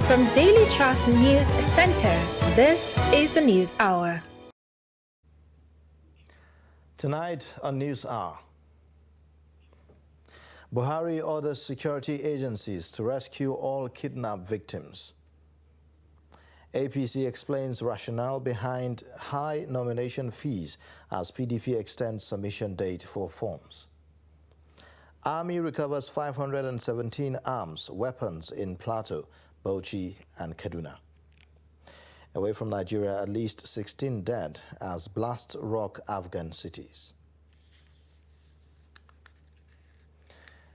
From Daily Trust News Center, this is the News Hour. Tonight on News Hour, Buhari orders security agencies to rescue all kidnapped victims. APC explains rationale behind high nomination fees as PDP extends submission date for forms. Army recovers 517 arms, weapons in Plateau, Bauchi and Kaduna. Away from Nigeria, at least 16 dead as blasts rock Afghan cities.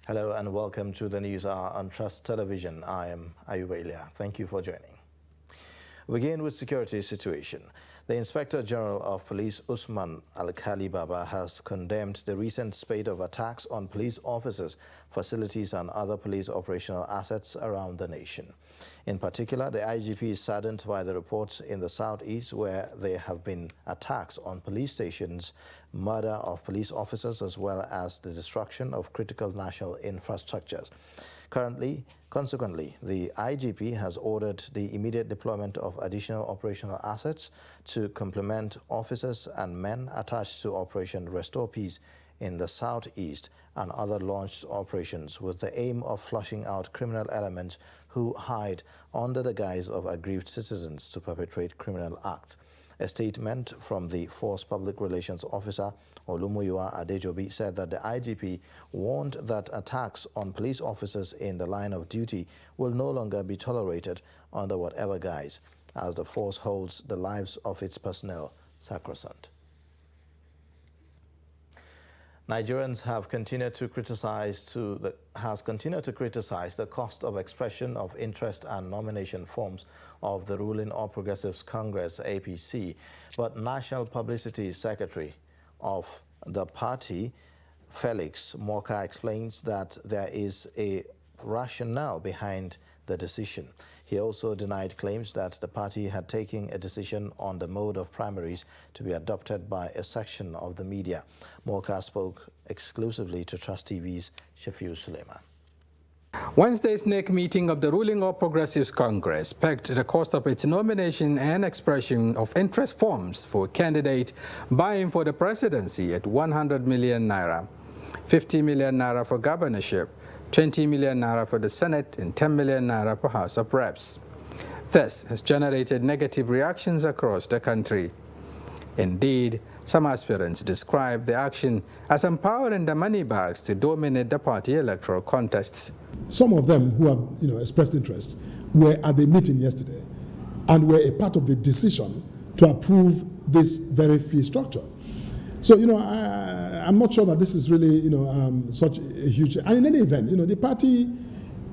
Hello and welcome to the News Hour on Trust Television. I am Ayuba Ilya. Thank you for joining. We begin with security situation. The Inspector General of Police, Usman Alkali Baba, has condemned the recent spate of attacks on police officers, facilities and other police operational assets around the nation. In particular, the IGP is saddened by the reports in the southeast where there have been attacks on police stations, murder of police officers, as well as the destruction of critical national infrastructures. Consequently, the IGP has ordered the immediate deployment of additional operational assets to complement officers and men attached to Operation Restore Peace in the southeast and other launched operations with the aim of flushing out criminal elements who hide under the guise of aggrieved citizens to perpetrate criminal acts. A statement from the Force Public Relations Officer, Olumuyiwa Adejobi, said that the IGP warned that attacks on police officers in the line of duty will no longer be tolerated under whatever guise, as the force holds the lives of its personnel sacrosanct. Nigerians have continued to criticize the cost of expression of interest and nomination forms of the ruling All Progressives Congress (APC), but National Publicity Secretary of the party, Felix Morka, explains that there is a rationale behind the decision. He also denied claims that the party had taken a decision on the mode of primaries to be adopted by a section of the media. Morka spoke exclusively to Trust TV's Shafiu Suleiman. Wednesday's NEC meeting of the ruling All Progressives Congress pegged the cost of its nomination and expression of interest forms for a candidate vying for the presidency at 100 million naira, 50 million naira for governorship, 20 million naira for the Senate, and 10 million naira for House of Reps. This has generated negative reactions across the country. Indeed, some aspirants describe the action as empowering the money bags to dominate the party electoral contests. Some of them who have expressed interest were at the meeting yesterday and were a part of the decision to approve this very fee structure. So, I'm not sure that this is really, such a huge... And in any event, the party,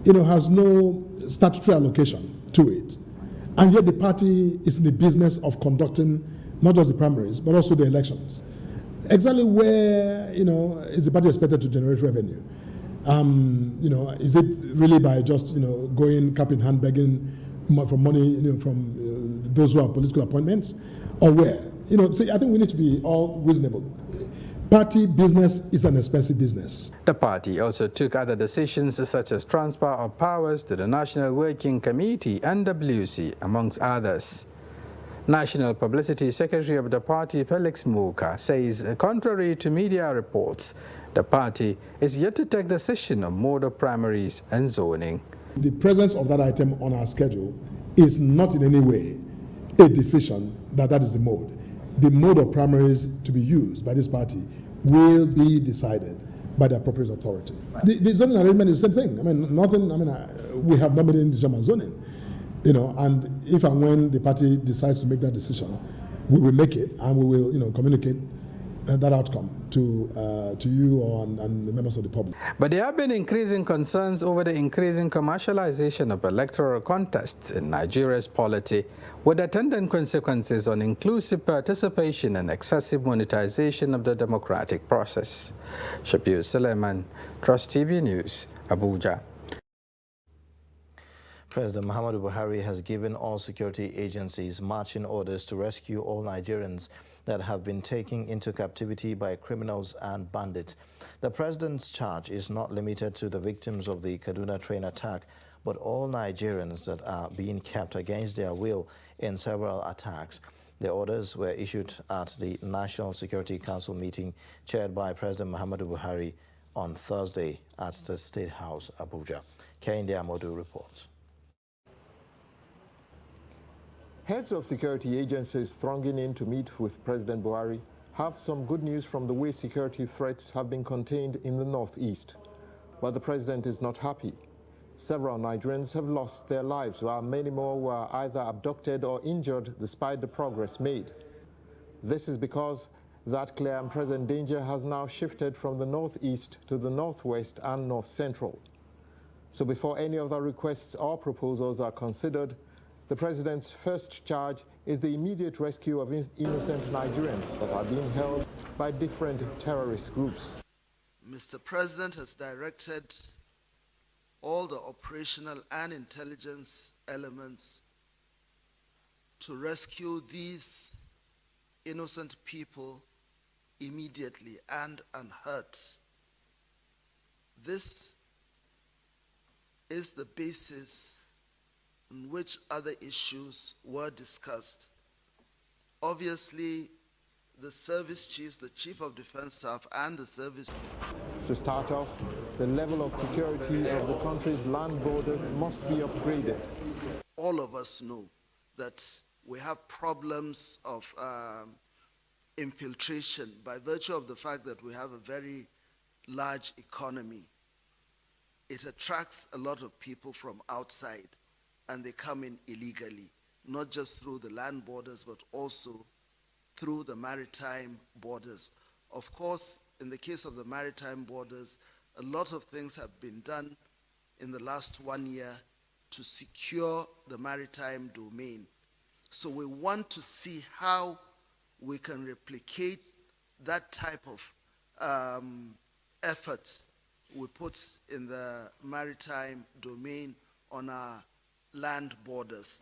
has no statutory allocation to it. And yet the party is in the business of conducting not just the primaries, but also the elections. Exactly where, is the party expected to generate revenue? Is it really by just, going cap in hand begging for money, from those who have political appointments? Or where? I think we need to be all reasonable. Party business is an expensive business. The party also took other decisions such as transfer of powers to the National Working Committee, NWC, amongst others. National Publicity Secretary of the party, Felix Morka, says contrary to media reports, the party is yet to take decision on mode of primaries and zoning. The presence of that item on our schedule is not in any way a decision that is the mode. The mode of primaries to be used by this party will be decided by the appropriate authority. The zoning arrangement is the same thing. We have nominated the German zoning, and if and when the party decides to make that decision, we will make it and we will, communicate that outcome to you and the members of the public. But there have been increasing concerns over the increasing commercialization of electoral contests in Nigeria's polity, with attendant consequences on inclusive participation and excessive monetization of the democratic process. Shafiu Suleiman, Trust TV News, Abuja. President Muhammadu Buhari has given all security agencies marching orders to rescue all Nigerians that have been taken into captivity by criminals and bandits. The president's charge is not limited to the victims of the Kaduna train attack, but all Nigerians that are being kept against their will in several attacks. The orders were issued at the National Security Council meeting chaired by President Muhammadu Buhari on Thursday at the State House, Abuja. Kehinde Amodu reports. Heads of security agencies thronging in to meet with President Buhari have some good news from the way security threats have been contained in the northeast. But the president is not happy. Several Nigerians have lost their lives, while many more were either abducted or injured despite the progress made. This is because that clear and present danger has now shifted from the northeast to the northwest and north central. So before any other requests or proposals are considered, the president's first charge is the immediate rescue of innocent Nigerians that are being held by different terrorist groups. Mr. President has directed all the operational and intelligence elements to rescue these innocent people immediately and unhurt. This is the basis on which other issues were discussed. Obviously, the service chiefs, the Chief of Defense Staff and the service... To start off, the level of security of the country's land borders must be upgraded. All of us know that we have problems of infiltration by virtue of the fact that we have a very large economy. It attracts a lot of people from outside, and they come in illegally, not just through the land borders, but also through the maritime borders. Of course, in the case of the maritime borders, a lot of things have been done in the last 1 year to secure the maritime domain. So we want to see how we can replicate that type of effort we put in the maritime domain on our land borders.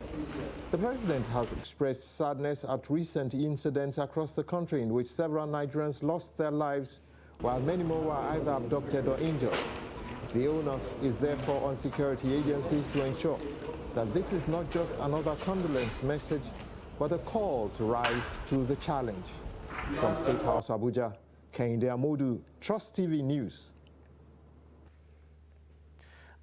The president has expressed sadness at recent incidents across the country in which several Nigerians lost their lives, while many more were either abducted or injured. The onus is therefore on security agencies to ensure that this is not just another condolence message, but a call to rise to the challenge. From State House, Abuja, Kehinde Amodu, Trust TV News.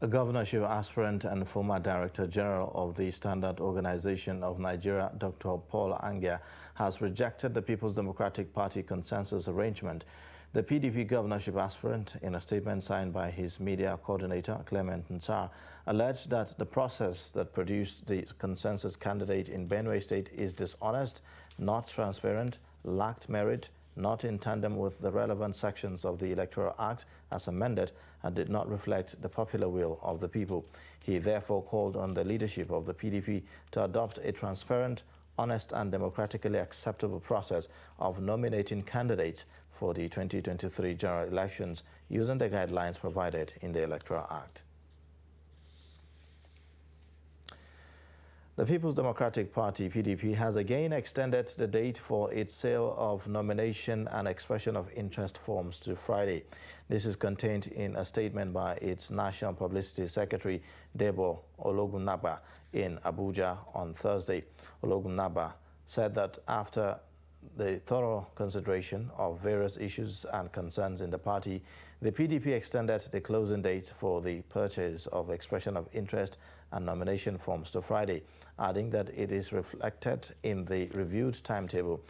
A governorship aspirant and former Director General of the Standard Organization of Nigeria, Dr. Paul Angia, has rejected the People's Democratic Party consensus arrangement. The PDP governorship aspirant, in a statement signed by his media coordinator, Clement Nsar, alleged that the process that produced the consensus candidate in Benue State is dishonest, not transparent, lacked merit, not in tandem with the relevant sections of the Electoral Act as amended, and did not reflect the popular will of the people. He therefore called on the leadership of the PDP to adopt a transparent, honest and democratically acceptable process of nominating candidates for the 2023 general elections using the guidelines provided in the Electoral Act. The People's Democratic Party, PDP, has again extended the date for its sale of nomination and expression of interest forms to Friday. This is contained in a statement by its National Publicity Secretary, Debo Ologunagba, in Abuja on Thursday. Ologunagba said that after the thorough consideration of various issues and concerns in the party, the PDP extended the closing date for the purchase of expression of interest and nomination forms to Friday, adding that it is reflected in the reviewed timetable.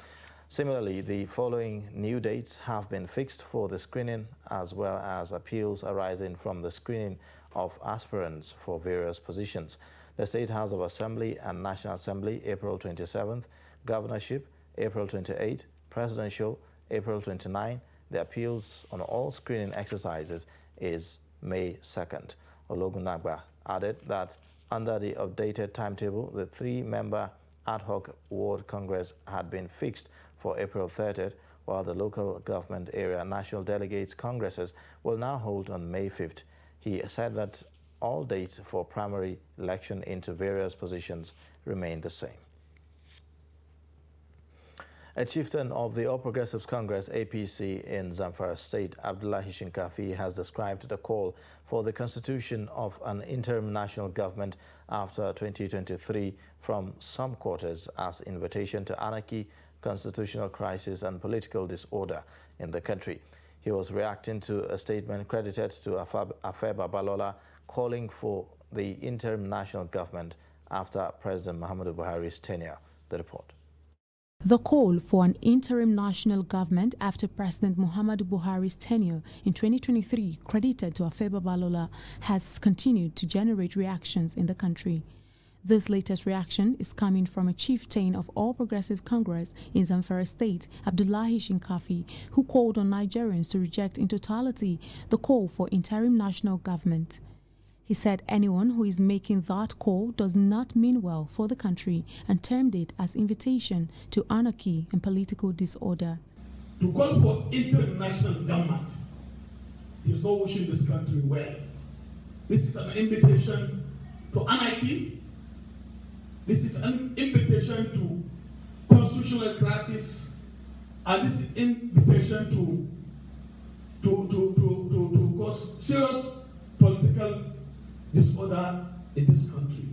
Similarly, the following new dates have been fixed for the screening as well as appeals arising from the screening of aspirants for various positions. The State House of Assembly and National Assembly, April 27th, Governorship, April 28th, Presidential, April 29th. The appeals on all screening exercises is May 2nd. Ologunagba added that under the updated timetable, the three-member ad hoc ward congress had been fixed for April 30th, while the local government area national delegates congresses will now hold on May 5th. He said that all dates for primary election into various positions remain the same. A chieftain of the All Progressives Congress APC in Zamfara State, Abdullahi Shinkafi, has described the call for the constitution of an interim national government after 2023 from some quarters as invitation to anarchy, constitutional crisis and political disorder in the country. He was reacting to a statement credited to Afeba Balola calling for the interim national government after President Muhammadu Buhari's tenure. The report. The call for an interim national government after President Muhammadu Buhari's tenure in 2023, credited to Afeba Balola, has continued to generate reactions in the country. This latest reaction is coming from a chieftain of All Progressives Congress in Zamfara State, Abdullahi Shinkafi, who called on Nigerians to reject in totality the call for interim national government. He said anyone who is making that call does not mean well for the country and termed it as invitation to anarchy and political disorder. To call for international government is not wishing this country well. This is an invitation to anarchy. This is an invitation to constitutional crisis, and this is an invitation to cause serious political disorder in this country.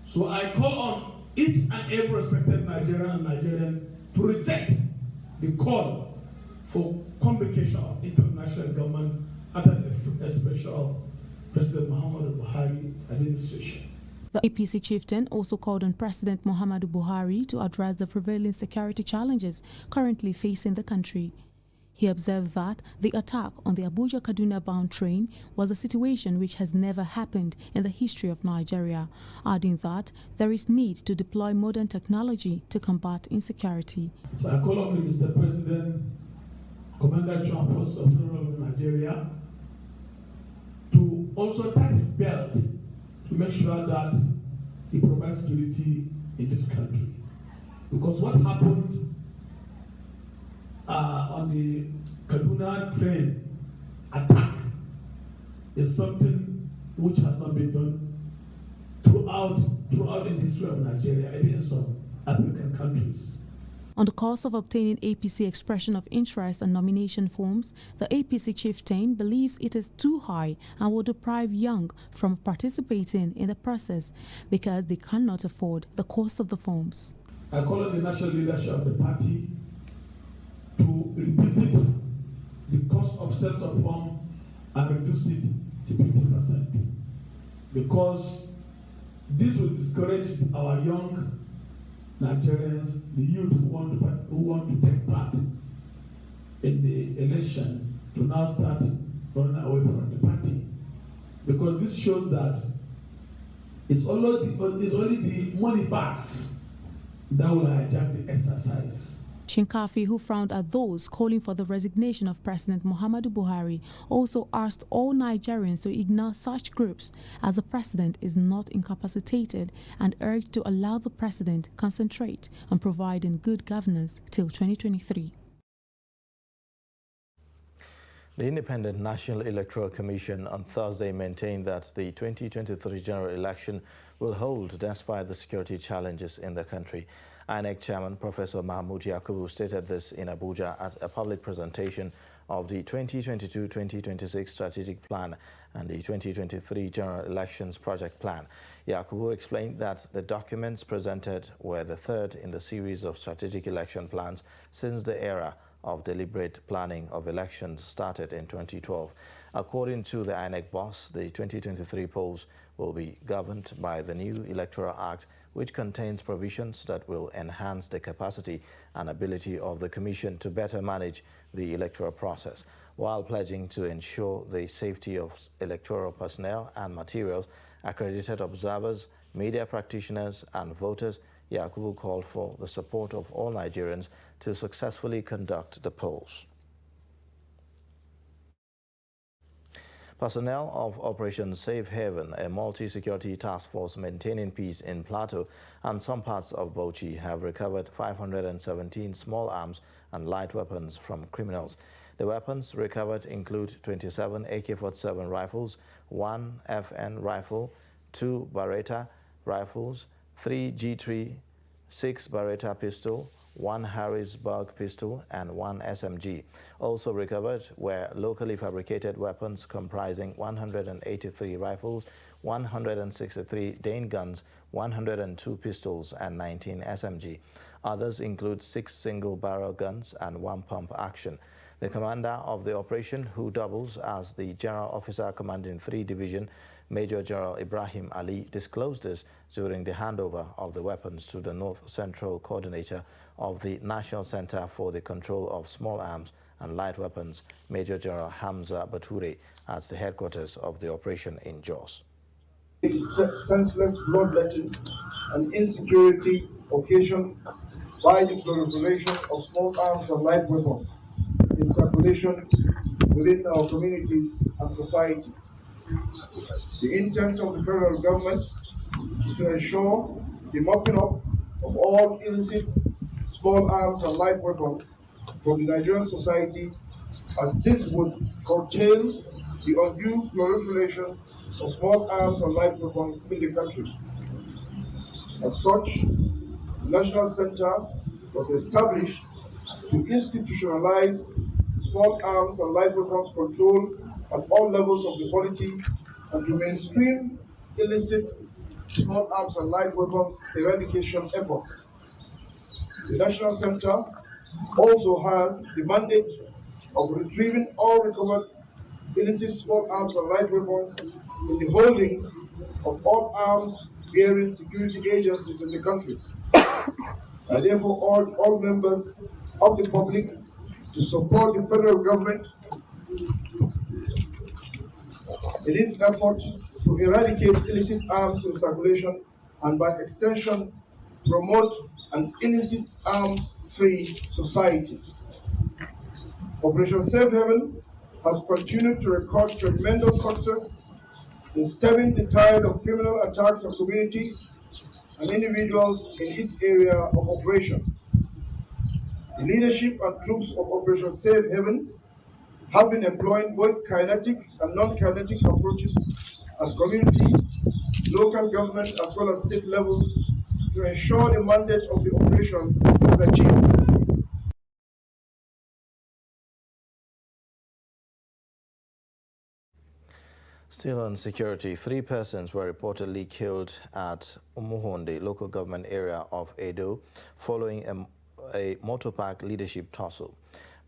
So I call on each and every respected Nigerian to reject the call for convocation of international government under the special President Muhammadu Buhari administration. The APC chieftain also called on President Muhammadu Buhari to address the prevailing security challenges currently facing the country. He observed that the attack on the Abuja-Kaduna-bound train was a situation which has never happened in the history of Nigeria, adding that there is need to deploy modern technology to combat insecurity. So I call on Mr. President, Commander-in-Chief of Nigeria, to also tighten his belt to make sure that he provides security in this country. Because what happened on the Kaduna train attack is something which has not been done throughout the history of Nigeria, even in some African countries. On the course of obtaining APC expression of interest and nomination forms, the APC chieftain believes it is too high and will deprive young from participating in the process because they cannot afford the cost of the forms. I call on the national leadership of the party to revisit the cost of sales of form and reduce it to 50%, because this will discourage our young Nigerians, the youth who want to take part in the election, to now start running away from the party, because this shows that it's only the money bags that will hijack the exercise. Shinkafi, who frowned at those calling for the resignation of President Muhammadu Buhari, also asked all Nigerians to ignore such groups as the president is not incapacitated and urged to allow the president concentrate on providing good governance till 2023. The Independent National Electoral Commission on Thursday maintained that the 2023 general election will hold despite the security challenges in the country. INEC Chairman Professor Mahmood Yakubu stated this in Abuja at a public presentation of the 2022-2026 strategic plan and the 2023 general elections project plan. Yakubu explained that the documents presented were the third in the series of strategic election plans since the era of deliberate planning of elections started in 2012. According to the INEC boss, the 2023 polls will be governed by the new Electoral Act, which contains provisions that will enhance the capacity and ability of the Commission to better manage the electoral process, while pledging to ensure the safety of electoral personnel and materials, accredited observers, media practitioners and voters. Yakubu called for the support of all Nigerians to successfully conduct the polls. Personnel of Operation Safe Haven, a multi-security task force maintaining peace in Plateau and some parts of Bauchi, have recovered 517 small arms and light weapons from criminals. The weapons recovered include 27 AK-47 rifles, 1 FN rifle, 2 Beretta rifles, 3 G3, 6 Beretta pistol, 1 Harrisburg pistol, and 1 SMG. Also recovered were locally fabricated weapons comprising 183 rifles, 163 Dane guns, 102 pistols, and 19 SMG. Others include 6 single-barrel guns and 1 pump action. The commander of the operation, who doubles as the general officer commanding 3 Division, Major General Ibrahim Ali, disclosed this during the handover of the weapons to the North Central Coordinator of the National Center for the Control of Small Arms and Light Weapons, Major General Hamza Bature, at the headquarters of the operation in Jos. It is senseless bloodletting and insecurity occasioned by the proliferation of small arms and light weapons in circulation within our communities and society. The intent of the federal government is to ensure the mopping up of all illicit small arms and light weapons from the Nigerian society, as this would curtail the undue proliferation of small arms and light weapons in the country. As such, the National Center was established to institutionalize small arms and light weapons control at all levels of the polity and to mainstream illicit small arms and light weapons eradication efforts. The National Center also has the mandate of retrieving all recovered illicit small arms and light weapons in the holdings of all arms-bearing security agencies in the country. I therefore urge all members of the public to support the federal government in its effort to eradicate illicit arms in circulation and, by extension, promote an illicit arms-free society. Operation Safe Haven has continued to record tremendous success in stemming the tide of criminal attacks on communities and individuals in its area of operation. The leadership and troops of Operation Safe Haven have been employing both kinetic and non-kinetic approaches at community, local government, as well as state levels to ensure the mandate of the operation is achieved. Still on security, 3 persons were reportedly killed at Umuhonde local government area of Edo following a motopark leadership tussle.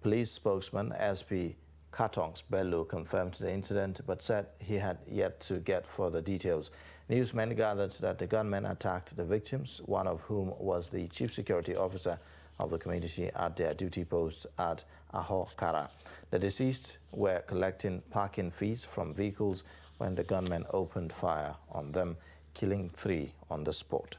Police spokesman SP Katongs Bello confirmed the incident but said he had yet to get further details. Newsmen gathered that the gunmen attacked the victims, one of whom was the chief security officer of the community at their duty post at Ahokara. The deceased were collecting parking fees from vehicles when the gunmen opened fire on them, killing 3 on the spot.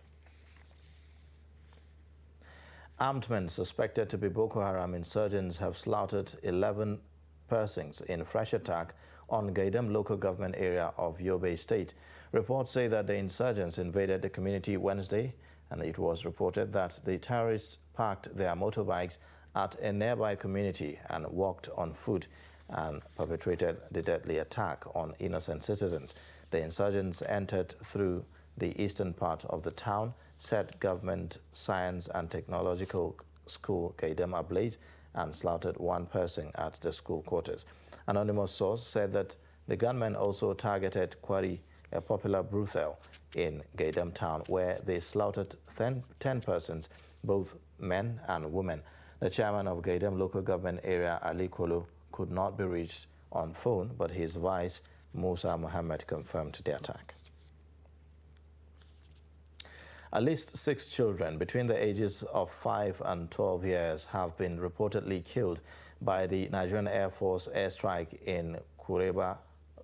Armed men suspected to be Boko Haram insurgents have slaughtered 11 persons in fresh attack on Gaidam local government area of Yobe State. Reports say that the insurgents invaded the community Wednesday, and it was reported that the terrorists parked their motorbikes at a nearby community and walked on foot and perpetrated the deadly attack on innocent citizens. The insurgents entered through the eastern part of the town, set Government Science and Technological School Gaidam ablaze, and slaughtered 1 person at the school quarters. An anonymous source said that the gunmen also targeted Kwari, a popular brothel in Gaidam town, where they slaughtered 10 persons, both men and women. The chairman of Gaidam local government area, Ali Kolo, could not be reached on phone, but his vice, Musa Mohammed, confirmed the attack. At least 6 children between the ages of 5 and 12 years have been reportedly killed by the Nigerian Air Force airstrike in Kureba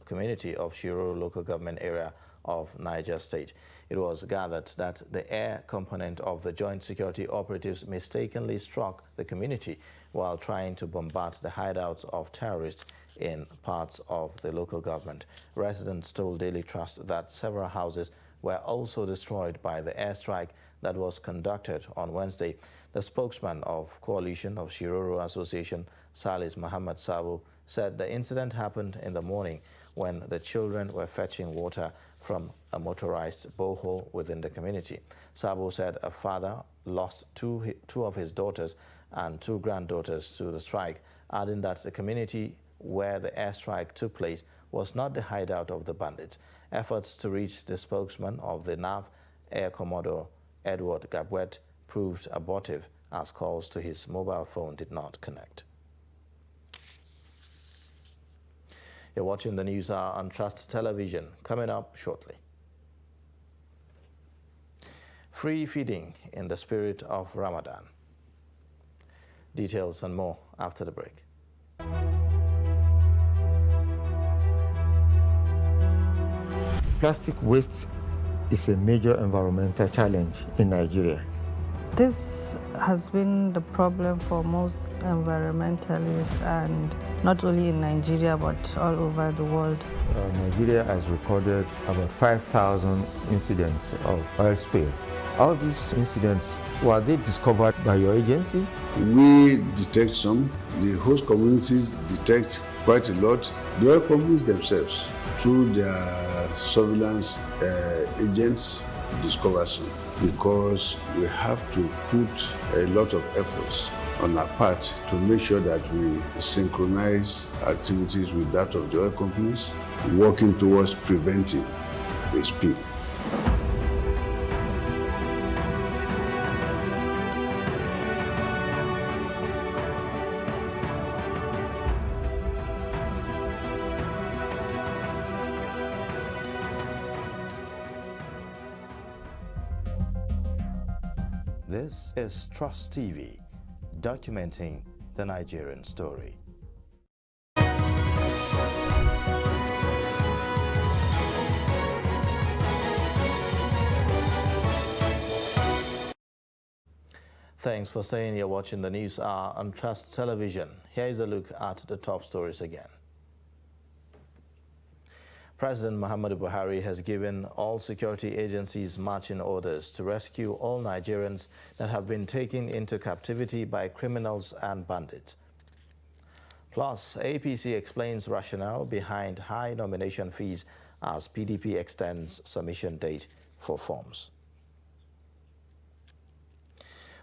community of Shiroro local government area of Niger State. It was gathered that the air component of the joint security operatives mistakenly struck the community while trying to bombard the hideouts of terrorists in parts of the local government. Residents told Daily Trust that several houses were also destroyed by the airstrike that was conducted on Wednesday. The spokesman of Coalition of Shiroro Association, Salis Muhammad Sabo, said the incident happened in the morning when the children were fetching water from a motorized borehole within the community. Sabo said a father lost two of his daughters and 2 granddaughters to the strike, adding that the community where the airstrike took place was not the hideout of the bandits. Efforts to reach the spokesman of the NAV, Air Commodore Edward Gabwet, proved abortive as calls to his mobile phone did not connect. You're watching the News Hour on Trust Television. Coming up shortly. Free feeding in the spirit of Ramadan. Details and more after the break. Plastic waste is a major environmental challenge in Nigeria. This has been the problem for most environmentalists, and not only in Nigeria but all over the world. Nigeria has recorded about 5,000 incidents of oil spill. All these incidents, were they discovered by your agency? We detect some. The host communities detect quite a lot. The oil companies themselves, through their surveillance agents, discover some. Because we have to put a lot of efforts on our part to make sure that we synchronize activities with that of the oil companies, working towards preventing the spill. This is Trust TV, documenting the Nigerian story. Thanks for staying here watching the News Hour on Trust Television. Here is a look at the top stories again. President Muhammadu Buhari has given all security agencies marching orders to rescue all Nigerians that have been taken into captivity by criminals and bandits. Plus, APC explains rationale behind high nomination fees as PDP extends submission date for forms.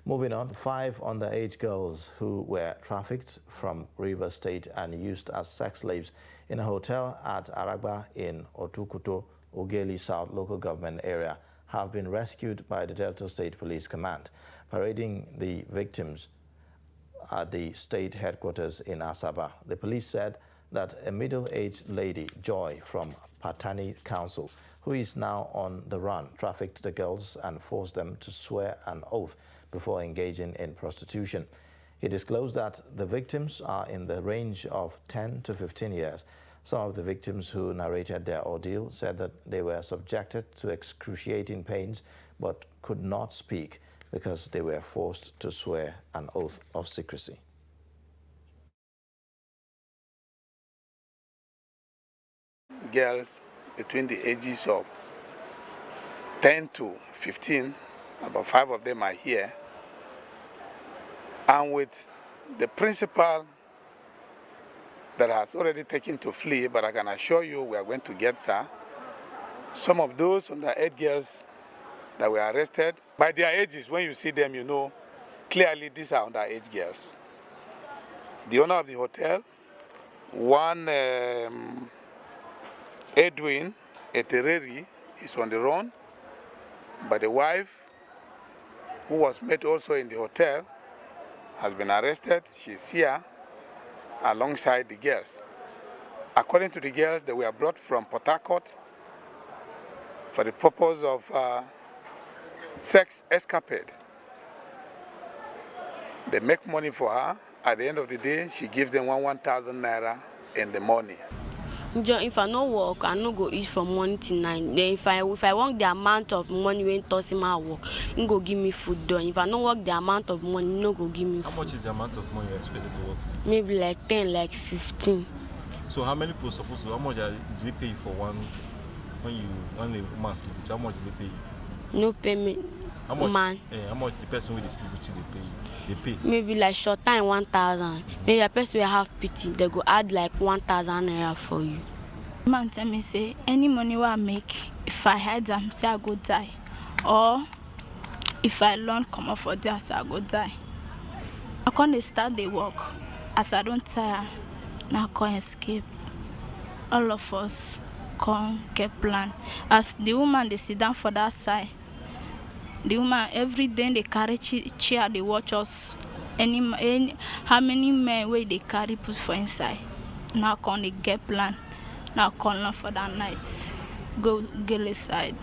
Moving on, 5 underage girls who were trafficked from Rivers State and used as sex slaves in a hotel at Aragba in Otukuto, Ogeli South local government area have been rescued by the Delta State Police Command, parading the victims at the state headquarters in Asaba. The police said that a middle-aged lady, Joy, from Patani Council, who is now on the run, trafficked the girls and forced them to swear an oath before engaging in prostitution. He disclosed that the victims are in the range of 10 to 15 years. Some of the victims who narrated their ordeal said that they were subjected to excruciating pains but could not speak because they were forced to swear an oath of secrecy. Girls between the ages of 10 to 15, about 5 of them are here. And with the principal that has already taken to flee, but I can assure you we are going to get her. Some of those underage girls that were arrested, by their ages, when you see them, you know clearly these are underage girls. The owner of the hotel, one Edwin Etereri, is on the run, but the wife, who was met also in the hotel, has been arrested. She's here alongside the girls. According to the girls, they were brought from Port Harcourt for the purpose of sex escapade. They make money for her. At the end of the day, she gives them 1,000 naira in the morning. If I no work, I no go eat from morning to night. Then if I want the amount of money when Tosima work, he go give me food done. If I no work the amount of money, he no go give me food. How much is the amount of money you're expected to work? Maybe like 10, like 15. So how many people supposed to, how much do they pay you for when the woman sleep with you, how much do they pay you? No payment. How much? Man. How much the person with the sleep with you they pay? Maybe like short time 1,000. Maybe a person will have pity. They go add like 1,000 naira for you. Man tell me say any money I make, if I hide them, say I go die, or if I learn come up for that, say I go die. I can't start the work as I don't tire. Now I can't escape. All of us come get plan. As the woman they sit down for that side. The woman every day they carry chair, they watch us. How many men way they carry put for inside. Now can they get plan. Now calling for that night. Go get inside.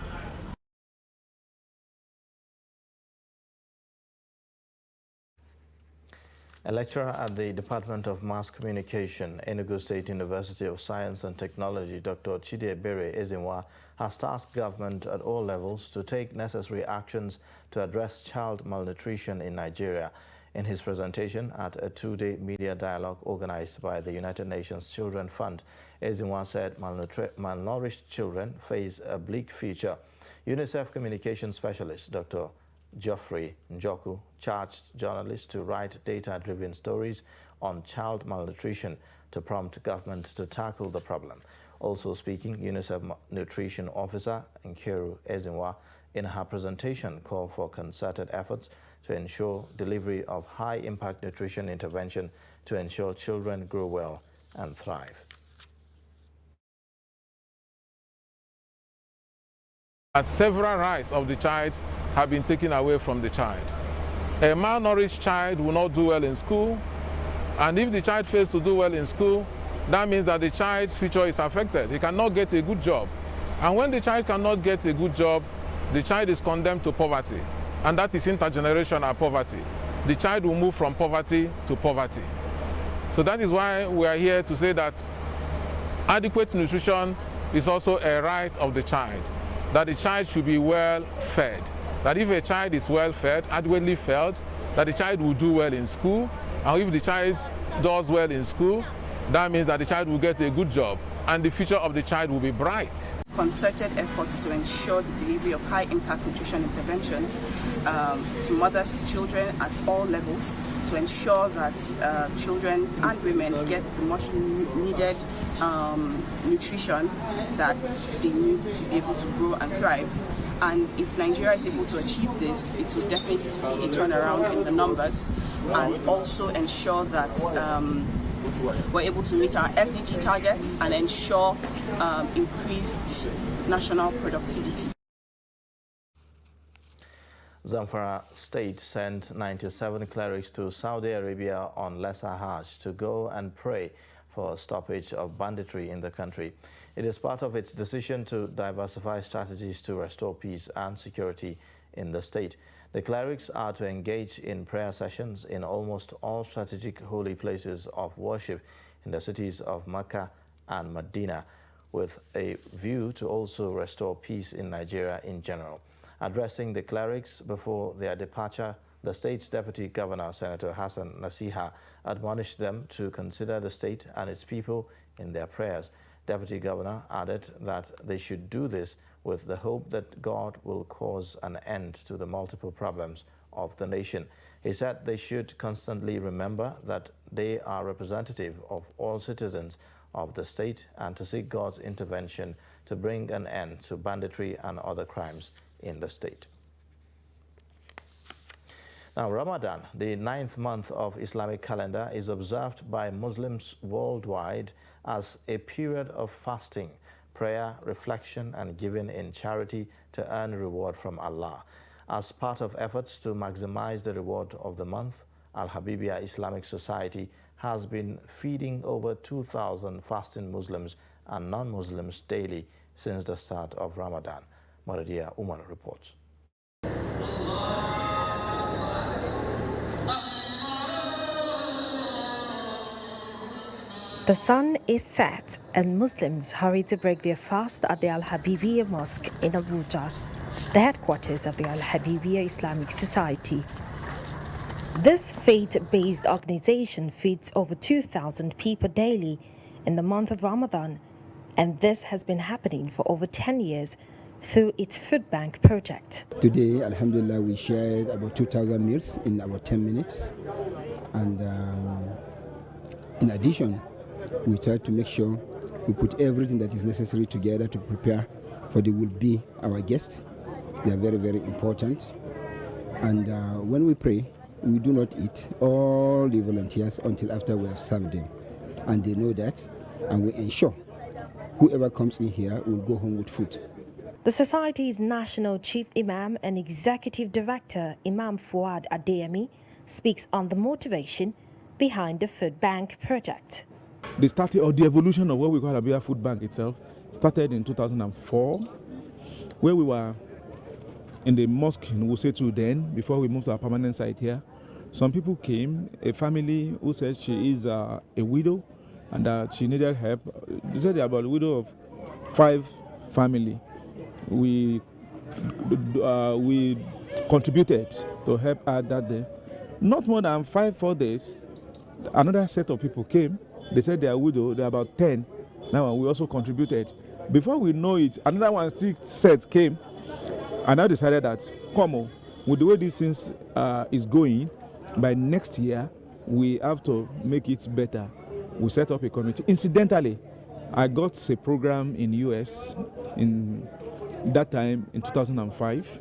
A lecturer at the Department of Mass Communication, Enugu State University of Science and Technology, Dr. Chidiebere Ezenwa, has tasked government at all levels to take necessary actions to address child malnutrition in Nigeria. In his presentation at a two-day media dialogue organized by the United Nations Children Fund, Ezenwa said malnourished children face a bleak future. UNICEF communication specialist Dr. Geoffrey Njoku charged journalists to write data-driven stories on child malnutrition to prompt government to tackle the problem. Also speaking, UNICEF Nutrition Officer Nkeru Ezenwa, in her presentation, called for concerted efforts to ensure delivery of high-impact nutrition intervention to ensure children grow well and thrive. Several rights of the child have been taken away from the child. A malnourished child will not do well in school, and if the child fails to do well in school, that means that the child's future is affected. He cannot get a good job. And when the child cannot get a good job, the child is condemned to poverty, and that is intergenerational poverty. The child will move from poverty to poverty. So that is why we are here to say that adequate nutrition is also a right of the child, that the child should be well fed. That if a child is well fed, adequately fed, that the child will do well in school. And if the child does well in school, that means that the child will get a good job and the future of the child will be bright. Concerted efforts to ensure the delivery of high-impact nutrition interventions to mothers, to children at all levels, to ensure that children and women get the much needed nutrition that they need to be able to grow and thrive. And if Nigeria is able to achieve this, it will definitely see a turnaround in the numbers and also ensure that we're able to meet our SDG targets and ensure increased national productivity. Zamfara State sent 97 clerics to Saudi Arabia on Lesser Hajj to go and pray for a stoppage of banditry in the country. It is part of its decision to diversify strategies to restore peace and security in the state. The clerics are to engage in prayer sessions in almost all strategic holy places of worship in the cities of Mecca and Medina, with a view to also restore peace in Nigeria in general. Addressing the clerics before their departure, the state's Deputy Governor, Senator Hassan Nasiha, admonished them to consider the state and its people in their prayers. Deputy Governor added that they should do this with the hope that God will cause an end to the multiple problems of the nation. He said they should constantly remember that they are representative of all citizens of the state and to seek God's intervention to bring an end to banditry and other crimes in the state. Now, Ramadan, the 9th month of Islamic calendar, is observed by Muslims worldwide as a period of fasting, prayer, reflection, and giving in charity to earn reward from Allah. As part of efforts to maximize the reward of the month, Al-Habibiyah Islamic Society has been feeding over 2,000 fasting Muslims and non-Muslims daily since the start of Ramadan. Maradia Umar reports. The sun is set and Muslims hurry to break their fast at the Al-Habibiyah Mosque in Abuja, the headquarters of the Al-Habibiyah Islamic Society. This faith-based organization feeds over 2,000 people daily in the month of Ramadan And this has been happening for over 10 years through its food bank project. Today, alhamdulillah, we shared about 2,000 meals in about 10 minutes. And in addition, we tried to make sure we put everything that is necessary together to prepare for the will-be our guests. They are very, very important. And when we pray, we do not eat all the volunteers until after we have served them. And they know that, and we ensure whoever comes in here will go home with food. The Society's National Chief Imam and Executive Director, Imam Fuad Adeyemi, speaks on the motivation behind the food bank project. The starting or the evolution of what we call Abia Food Bank itself started in 2004, where we were in the mosque in Wusetu then, before we moved to our permanent site here. Some people came, a family who said she is a widow and that she needed help. They said they're about a widow of 5 family. We contributed to help her that day. Not more than 4 days, another set of people came. They said they are widow, they're about 10. Now we also contributed. Before we know it, another 6 sets came, and I decided that, come on, with the way these things is going, by next year, we have to make it better. We set up a committee. Incidentally, I got a program in US in that time in 2005.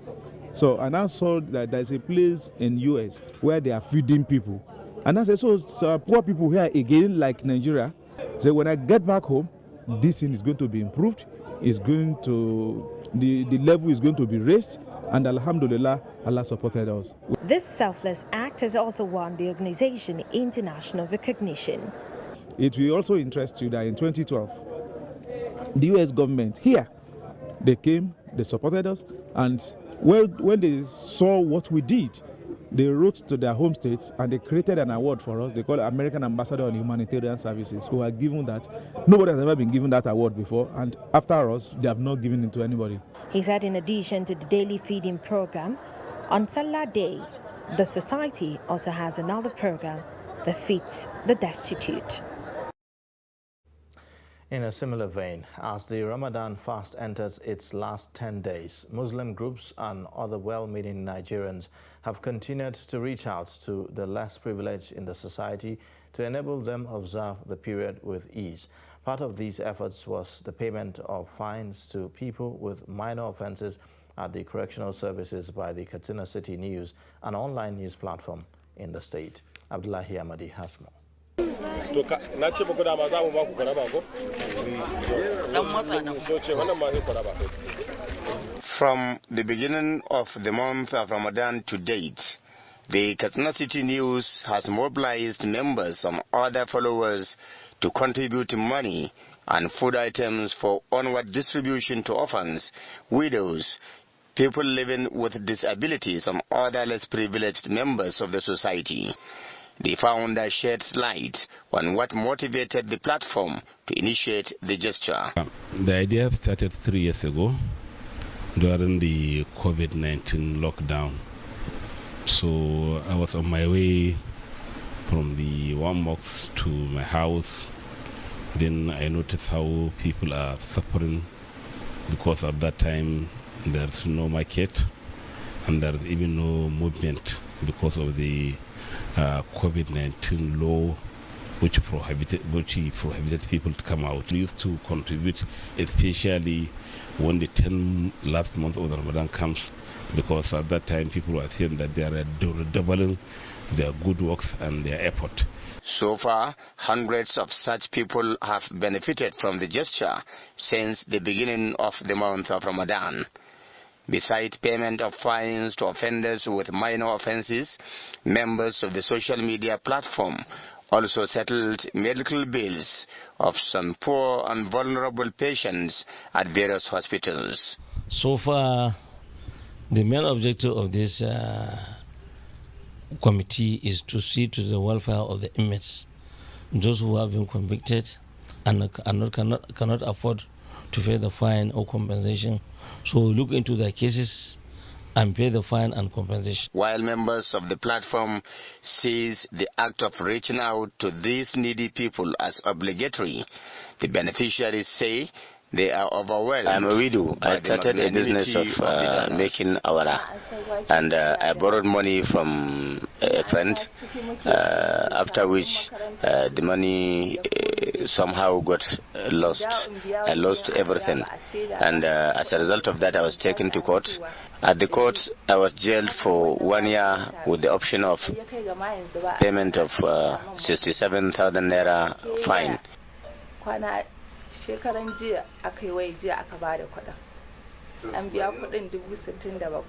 So I now saw that there's a place in US where they are feeding people. And I said, so poor people here again, like Nigeria. So when I get back home, this thing is going to be improved. It's going to, the level is going to be raised. And alhamdulillah, Allah supported us. This selfless act has also won the organization international recognition. It will also interest you that in 2012, the US government here, they came, they supported us, and when they saw what we did, they wrote to their home states and they created an award for us. They call it American Ambassador on Humanitarian Services, who are given that. Nobody has ever been given that award before, and after us, they have not given it to anybody. He said in addition to the daily feeding program, on Salah Day, the society also has another program that feeds the destitute. In a similar vein, as the Ramadan fast enters its last 10 days, Muslim groups and other well-meaning Nigerians have continued to reach out to the less privileged in the society to enable them observe the period with ease. Part of these efforts was the payment of fines to people with minor offenses at the correctional services by the Katsina City News, an online news platform in the state. Abdullahi Ahmadi has more. From the beginning of the month of Ramadan to date, the Katsina City News has mobilized members and other followers to contribute money and food items for onward distribution to orphans, widows, people living with disabilities and other less privileged members of the society. The founder sheds light on what motivated the platform to initiate the gesture. The idea started 3 years ago during the COVID-19 lockdown. So I was on my way from the one mosque to my house. Then I noticed how people are suffering because at that time there's no market and there's even no movement because of the COVID-19 law which prohibited people to come out. We used to contribute, especially when the 10 last month of the Ramadan comes, because at that time people were saying that they are doubling their good works and their effort. So far, hundreds of such people have benefited from the gesture since the beginning of the month of Ramadan. Besides payment of fines to offenders with minor offenses, members of the social media platform also settled medical bills of some poor and vulnerable patients at various hospitals. So far, the main objective of this committee is to see to the welfare of the inmates, those who have been convicted and cannot afford to pay the fine or compensation. So we look into their cases and pay the fine and compensation. While members of the platform sees the act of reaching out to these needy people as obligatory, the beneficiaries say they are overwhelmed. I'm a widow. I started a business of making awara, and I borrowed money from a friend, after which the money somehow got lost. I lost everything, and as a result of that I was taken to court. At the court I was jailed for 1 year with the option of payment of 67,000 naira fine. Shekaran jiya aka yi wai jiya aka ba da kuɗin an biya kuɗin 67,000.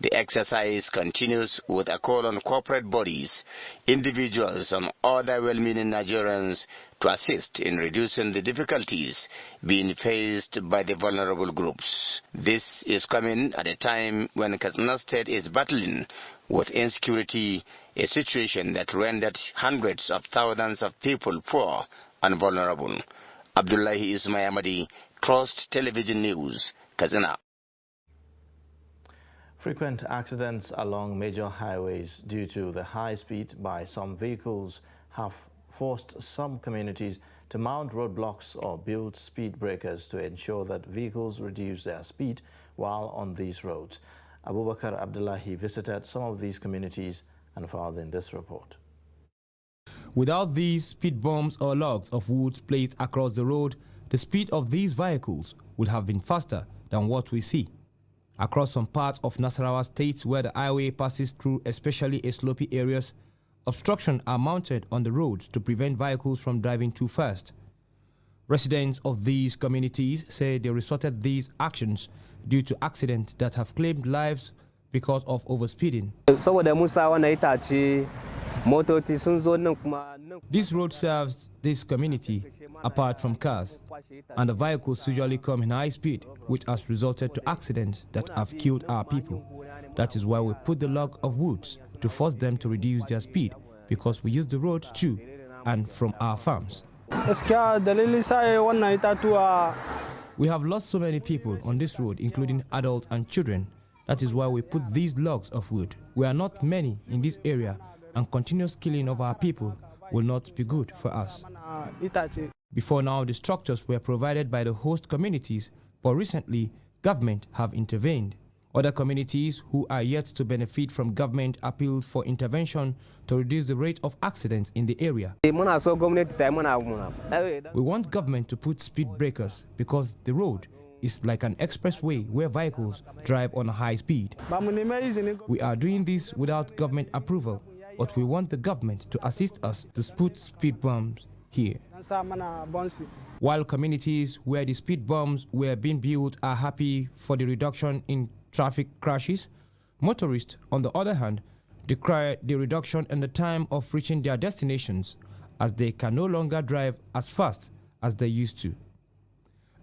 The exercise continues with a call on corporate bodies, individuals and other well-meaning Nigerians to assist in reducing the difficulties being faced by the vulnerable groups. This is coming at a time when Katsina State is battling with insecurity, a situation that rendered hundreds of thousands of people poor and vulnerable. Abdullahi Ismail, Trust Television News, Katsina. Frequent accidents along major highways due to the high speed by some vehicles have forced some communities to mount roadblocks or build speed breakers to ensure that vehicles reduce their speed while on these roads. Abubakar Abdullahi visited some of these communities and found in this report. Without these speed bumps or logs of wood placed across the road, the speed of these vehicles would have been faster than what we see. Across some parts of Nasarawa State where the highway passes through, especially slopey areas, obstructions are mounted on the roads to prevent vehicles from driving too fast. Residents of these communities say they resorted these actions due to accidents that have claimed lives because of overspeeding. This road serves this community apart from cars, and the vehicles usually come in high speed, which has resulted to accidents that have killed our people. That is why we put the log of woods to force them to reduce their speed, because we use the road to and from our farms. We have lost so many people on this road, including adults and children. That is why we put these logs of wood. We are not many in this area, and continuous killing of our people will not be good for us. Before now, the structures were provided by the host communities, but recently, government have intervened. Other communities who are yet to benefit from government appealed for intervention to reduce the rate of accidents in the area. We want government to put speed breakers because the road is like an expressway where vehicles drive on a high speed. We are doing this without government approval, but we want the government to assist us to put speed bumps here. While communities where the speed bumps were being built are happy for the reduction in traffic crashes, motorists, on the other hand, decry the reduction in the time of reaching their destinations, as they can no longer drive as fast as they used to.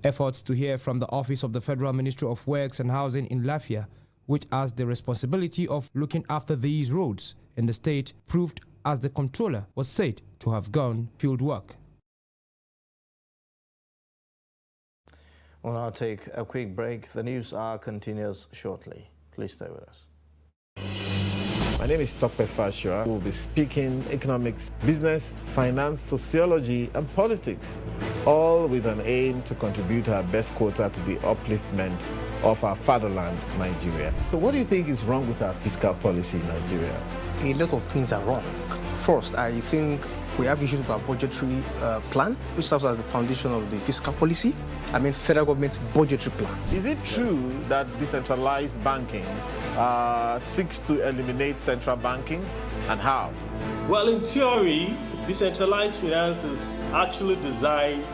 Efforts to hear from the Office of the Federal Ministry of Works and Housing in Lafia, which has the responsibility of looking after these roads in the state, proved as the controller was said to have gone field work. We'll now take a quick break. The news hour continues shortly. Please stay with us. My name is Tope Fashua. We'll be speaking economics, business, finance, sociology, and politics, all with an aim to contribute our best quota to the upliftment of our fatherland, Nigeria. So what do you think is wrong with our fiscal policy in Nigeria? A lot of things are wrong. First, I think we have issues with our budgetary plan, which serves as the foundation of the fiscal policy. I mean, federal government's budgetary plan. Is it true that decentralized banking seeks to eliminate central banking, and how? Well, in theory, decentralized finance is actually designed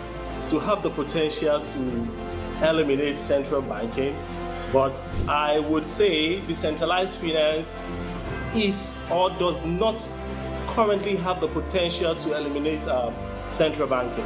to have the potential to eliminate central banking, but I would say decentralized finance is or does not currently have the potential to eliminate central banking.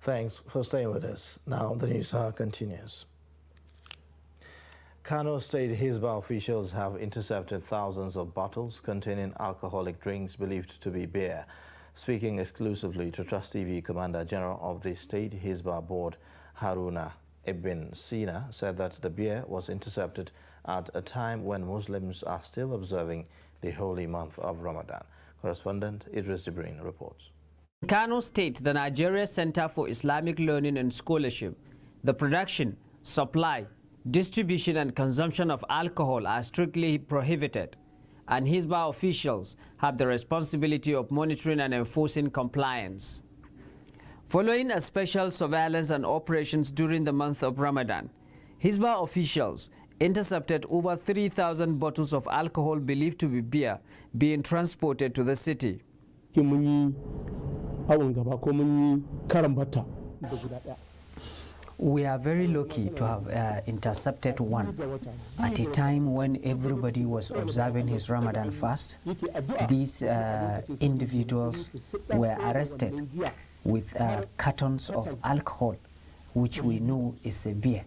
Thanks for staying with us. Now the news continues. Kano State Hisbah officials have intercepted thousands of bottles containing alcoholic drinks believed to be beer. Speaking exclusively to Trust TV, Commander General of the State Hisbah Board, Haruna Ibn Sina, said that the beer was intercepted at a time when Muslims are still observing the holy month of Ramadan. Correspondent Idris Jibrin reports. In Kano State, the Nigeria Center for Islamic Learning and Scholarship, the production, supply, distribution and consumption of alcohol are strictly prohibited, and Hisbah officials have the responsibility of monitoring and enforcing compliance. Following a special surveillance and operations during the month of Ramadan, Hisbah officials intercepted over 3,000 bottles of alcohol believed to be beer being transported to the city. We are very lucky to have intercepted one at a time when everybody was observing his Ramadan fast. These individuals were arrested with cartons of alcohol, which we know is a beer,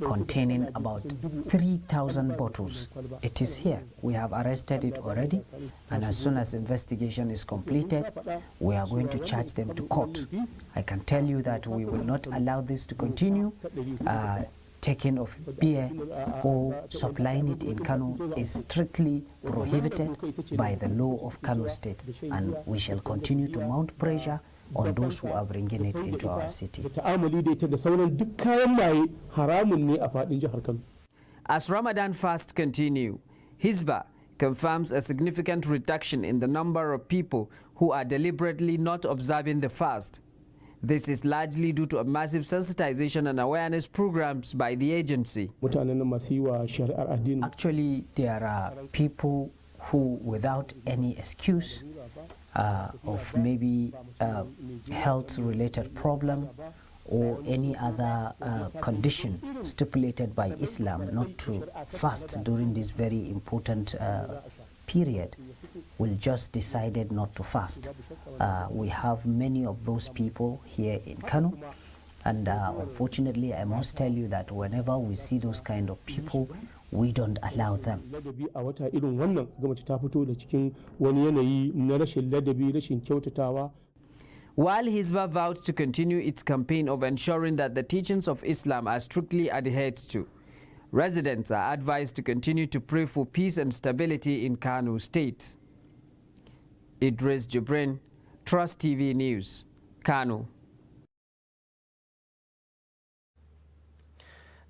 containing about 3,000 bottles. It is here. We have arrested it already, and as soon as investigation is completed, we are going to charge them to court. I can tell you that we will not allow this to continue. Taking of beer or supplying it in Kano is strictly prohibited by the law of Kano State, and we shall continue to mount pressure on those who are bringing it into our city. As Ramadan fast continue, Hisbah confirms a significant reduction in the number of people who are deliberately not observing the fast. This is largely due to a massive sensitization and awareness programs by the agency. Actually, there are people who, without any excuse, of maybe health-related problem or any other condition stipulated by Islam not to fast during this very important period, will just decided not to fast. We have many of those people here in Kano, and unfortunately I must tell you that whenever we see those kind of people, we don't allow them. While Hisbah vowed to continue its campaign of ensuring that the teachings of Islam are strictly adhered to, residents are advised to continue to pray for peace and stability in Kano State. Idris Jibrin, Trust TV News, Kano.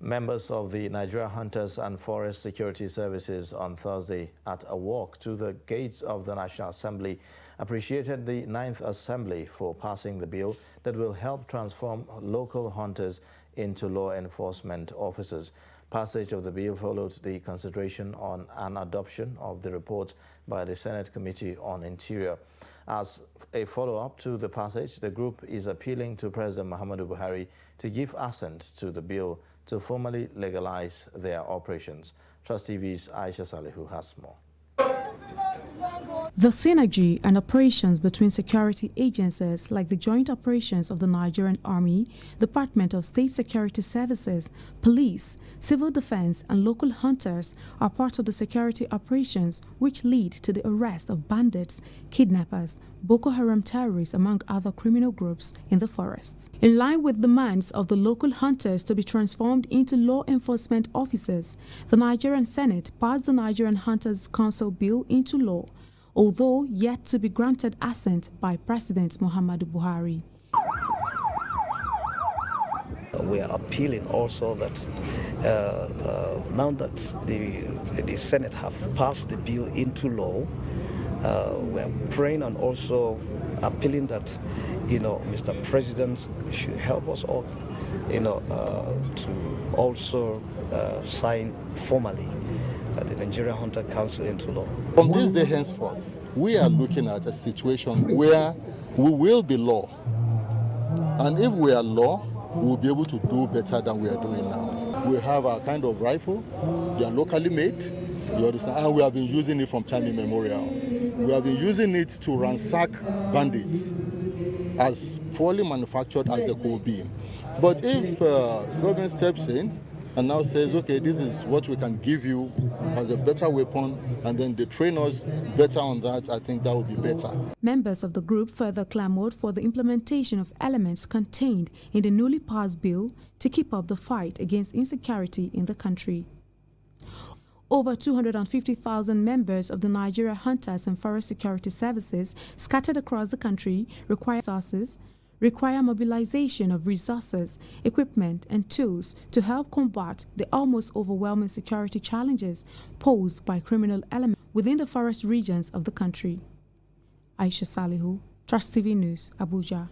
Members of the Nigeria Hunters and Forest Security Services on Thursday at a walk to the gates of the National Assembly appreciated the 9th Assembly for passing the bill that will help transform local hunters into law enforcement officers. Passage of the bill followed the consideration on an adoption of the report by the Senate Committee on Interior. As a follow-up to the passage, the group is appealing to President Muhammadu Buhari to give assent to the bill to formally legalize their operations. Trust TV's Aisha Salihu has more. The synergy and operations between security agencies like the Joint Operations of the Nigerian Army, Department of State Security Services, Police, Civil Defense and local hunters are part of the security operations which lead to the arrest of bandits, kidnappers, Boko Haram terrorists among other criminal groups in the forests. In line with demands of the local hunters to be transformed into law enforcement officers, the Nigerian Senate passed the Nigerian Hunters Council Bill into law, although yet to be granted assent by President Muhammadu Buhari. We are appealing also that now that the Senate have passed the bill into law, we are praying and also appealing that, Mr. President should help us all, to also sign formally the Nigeria Hunter Council into law. From this day henceforth, we are looking at a situation where we will be law. And if we are law, we will be able to do better than we are doing now. We have our kind of rifle, they are locally made, you understand, and we have been using it from time immemorial. We have been using it to ransack bandits. as poorly manufactured as they could be. But if government steps in and now says, okay, this is what we can give you as a better weapon, and then they train us better on that, I think that would be better. Members of the group further clamored for the implementation of elements contained in the newly passed bill to keep up the fight against insecurity in the country. Over 250,000 members of the Nigeria Hunters and Forest Security Services scattered across the country require mobilization of resources, equipment, and tools to help combat the almost overwhelming security challenges posed by criminal elements within the forest regions of the country. Aisha Salihu, Trust TV News, Abuja.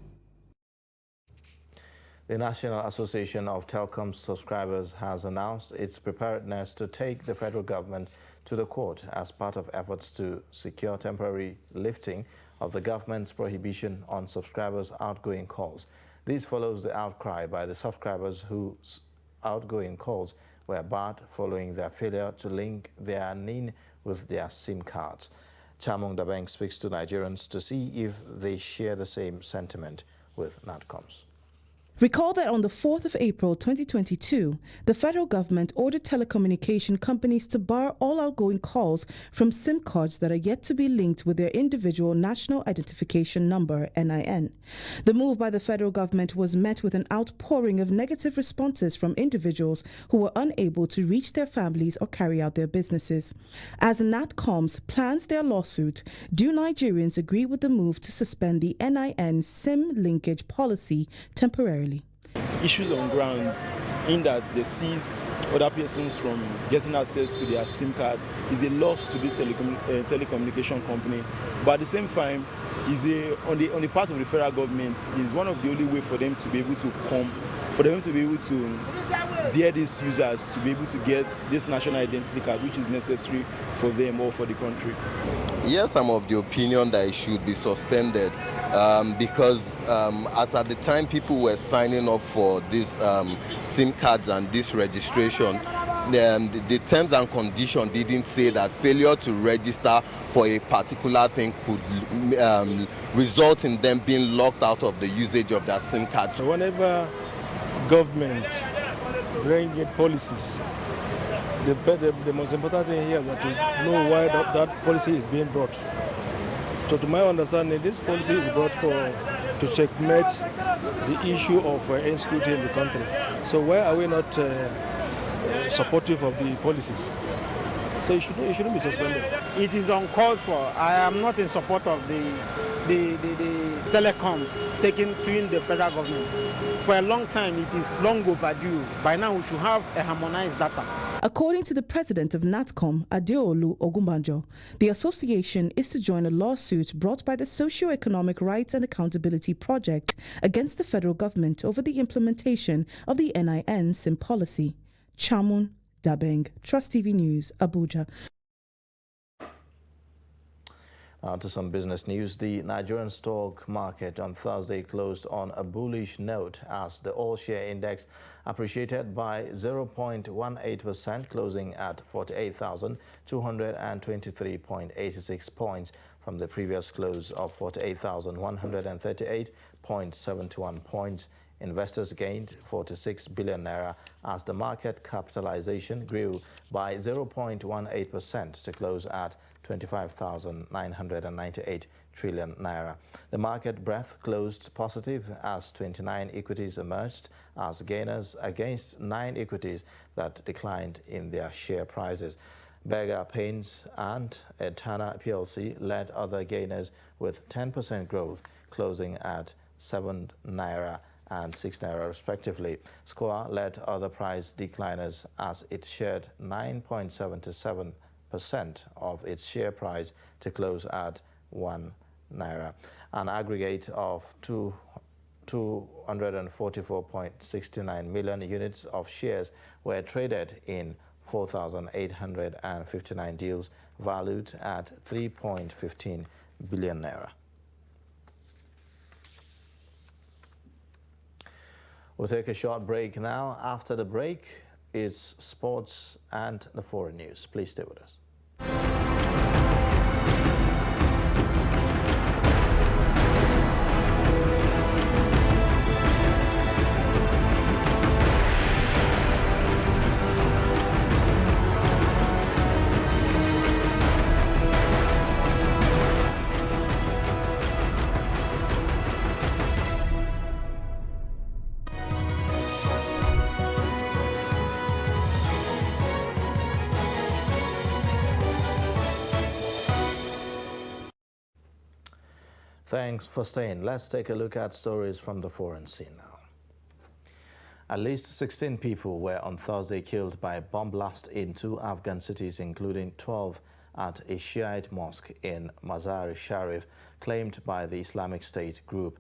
The National Association of Telecom Subscribers has announced its preparedness to take the federal government to the court as part of efforts to secure temporary lifting of the government's prohibition on subscribers' outgoing calls. This follows the outcry by the subscribers whose outgoing calls were barred following their failure to link their NIN with their SIM cards. Chamung Dabeng speaks to Nigerians to see if they share the same sentiment with NATCOMs. Recall that on the 4th of April 2022, the federal government ordered telecommunication companies to bar all outgoing calls from SIM cards that are yet to be linked with their individual National Identification Number, NIN. The move by the federal government was met with an outpouring of negative responses from individuals who were unable to reach their families or carry out their businesses. As NATCOMs plans their lawsuit, do Nigerians agree with the move to suspend the NIN SIM linkage policy temporarily? Issues on grounds in that they seized other persons from getting access to their SIM card is a loss to this telecommunication company. But at the same time, on the part of the federal government, is one of the only way for them to be able to dare these users to be able to get this national identity card, which is necessary for them or for the country. Yes, I'm of the opinion that it should be suspended because as at the time people were signing up for these SIM cards and this registration, the terms and conditions didn't say that failure to register for a particular thing could result in them being locked out of the usage of their SIM card. So whenever government bring in policies, the most important thing here is that to know why that policy is being brought. So to my understanding, this policy is brought to checkmate the issue of insecurity in the country. So why are we not supportive of the policies? So it shouldn't be suspended. It is uncalled for. I am not in support of the telecoms taken to the federal government. For a long time, it is long overdue. By now, we should have a harmonized data. According to the president of NATCOM, Adeolu Ogunbanjo, the association is to join a lawsuit brought by the Socio-Economic Rights and Accountability Project against the federal government over the implementation of the NIN SIM policy. Chamun Dabeng, Trust TV News, Abuja. To some business news, the Nigerian stock market on Thursday closed on a bullish note as the all-share index appreciated by 0.18%, closing at 48,223.86 points from the previous close of 48,138.71 points. Investors gained 46 billion naira as the market capitalization grew by 0.18% to close at 25,998 trillion naira. The market breadth closed positive as 29 equities emerged as gainers against 9 equities that declined in their share prices. Berger Paints and Etana PLC led other gainers with 10% growth, closing at 7 naira and 6 naira respectively. SCOA led other price decliners as it shared 9.77% of its share price to close at 1 naira. An aggregate of 244.69 million units of shares were traded in 4,859 deals valued at 3.15 billion naira. We'll take a short break now. After the break is sports and the foreign news. Please stay with us. Thanks for staying. Let's take a look at stories from the foreign scene now. At least 16 people were on Thursday killed by a bomb blast in 2 Afghan cities, including 12 at a Shiite mosque in Mazar-e-Sharif, claimed by the Islamic State group.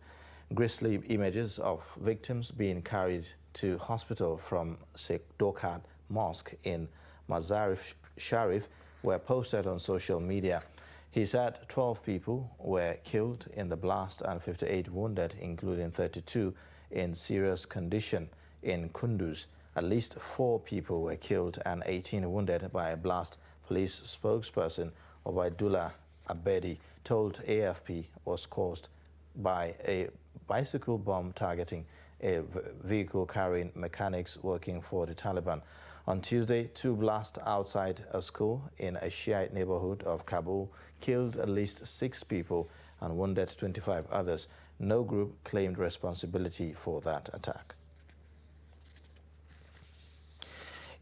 Grisly images of victims being carried to hospital from Sheikh Dokat Mosque in Mazar-e-Sharif were posted on social media. He said 12 people were killed in the blast and 58 wounded, including 32 in serious condition in Kunduz. At least 4 people were killed and 18 wounded by a blast. Police spokesperson Obaidullah Abedi told AFP was caused by a bicycle bomb targeting a vehicle carrying mechanics working for the Taliban. On Tuesday, 2 blasts outside a school in a Shiite neighborhood of Kabul killed at least 6 people and wounded 25 others. No group claimed responsibility for that attack.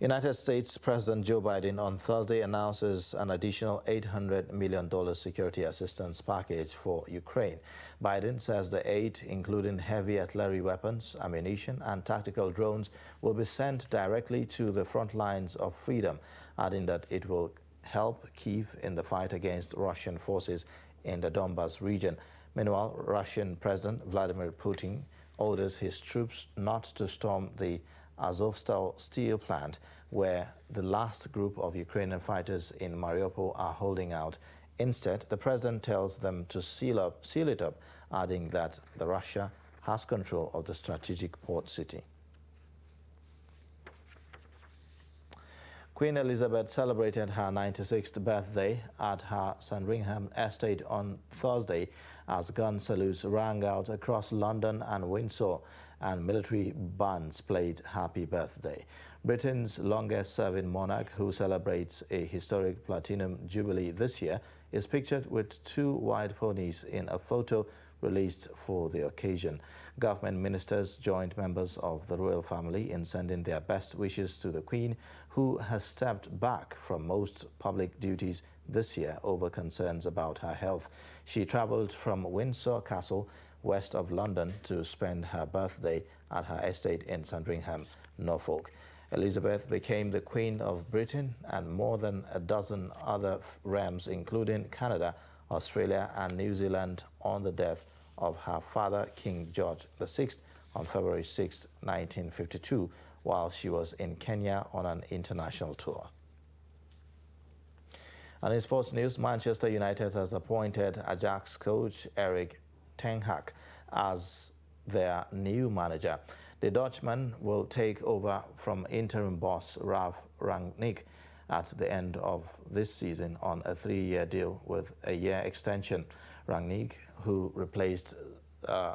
United States President Joe Biden on Thursday announces an additional $800 million security assistance package for Ukraine. Biden says the aid, including heavy artillery weapons, ammunition, and tactical drones, will be sent directly to the front lines of freedom, adding that it will help Kyiv in the fight against Russian forces in the Donbas region. Meanwhile, Russian President Vladimir Putin orders his troops not to storm the Azovstal steel plant, where the last group of Ukrainian fighters in Mariupol are holding out. Instead, the president tells them to seal it up, adding that Russia has control of the strategic port city. Queen Elizabeth celebrated her 96th birthday at her Sandringham estate on Thursday as gun salutes rang out across London and Windsor, and military bands played Happy Birthday. Britain's longest-serving monarch, who celebrates a historic platinum jubilee this year, is pictured with 2 white ponies in a photo released for the occasion. Government ministers joined members of the royal family in sending their best wishes to the Queen, who has stepped back from most public duties this year over concerns about her health. She travelled from Windsor Castle, west of London, to spend her birthday at her estate in Sandringham, Norfolk. Elizabeth became the Queen of Britain and more than a dozen other realms, including Canada, Australia and New Zealand, on the death of her father, King George VI, on February 6, 1952, while she was in Kenya on an international tour. And in sports news, Manchester United has appointed Ajax coach Erik ten Hag as their new manager. The Dutchman will take over from interim boss Ralf Rangnick at the end of this season on a 3-year deal with a year extension. Rangnick, who replaced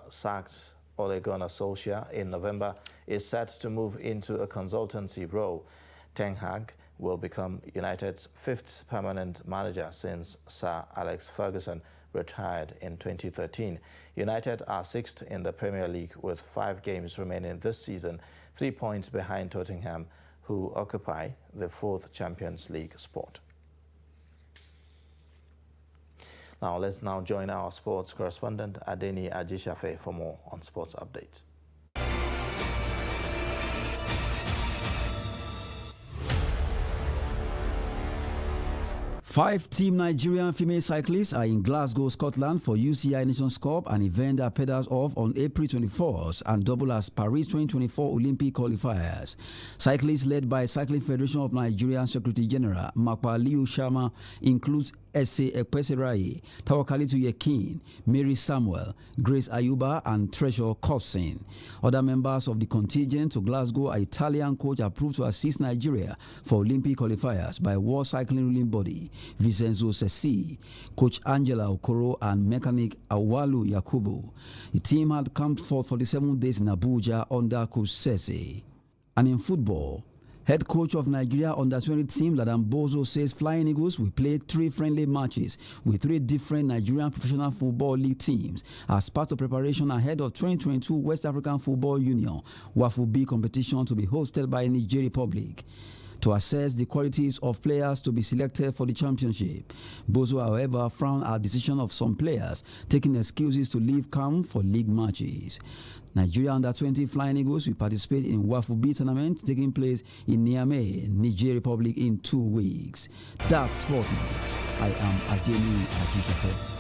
sacked Ole Gunnar Solskjaer in November, is set to move into a consultancy role. Ten Hag will become United's 5th permanent manager since Sir Alex Ferguson retired in 2013. United are 6th in the Premier League with 5 games remaining this season, 3 points behind Tottenham, who occupy the 4th Champions League spot. Now let's join our sports correspondent Adeni Ajishafe for more on sports updates. 5 Team Nigerian female cyclists are in Glasgow, Scotland for UCI Nations Cup, an event that pedals off on April 24th and double as Paris 2024 Olympic qualifiers. Cyclists led by Cycling Federation of Nigeria Secretary General Makpaliu Sharma includes Ese Ekpeserai, Tawakalitu Yekin, Mary Samuel, Grace Ayuba, and Treasure Cousin. Other members of the contingent to Glasgow are Italian coach approved to assist Nigeria for Olympic qualifiers by World Cycling Ruling Body, Vincenzo Sessi, Coach Angela Okoro, and mechanic Awalu Yakubu. The team had camped for 47 days in Abuja under Coach Sese. And in football, head coach of Nigeria under-20 team Ladan Bozo says Flying Eagles will play 3 friendly matches with 3 different Nigerian Professional Football League teams as part of preparation ahead of 2022 West African Football Union WAFU B competition to be hosted by Niger Republic. to assess the qualities of players to be selected for the championship. Bozo, however, frowned at the decision of some players taking excuses to leave camp for league matches. Nigeria Under-20 Flying Eagles will participate in Wafu B tournament taking place in Niamey, Niger Republic in 2 weeks. That's Sport News. I am Ademi Ajisofe.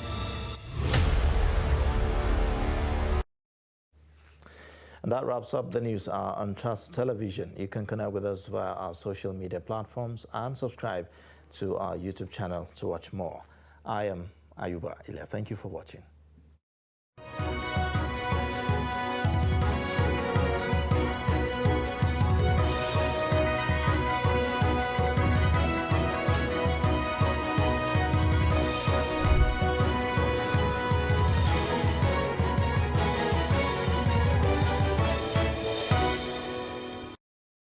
And that wraps up the news hour on Trust Television. You can connect with us via our social media platforms and subscribe to our YouTube channel to watch more. I am Ayuba Ilya. Thank you for watching.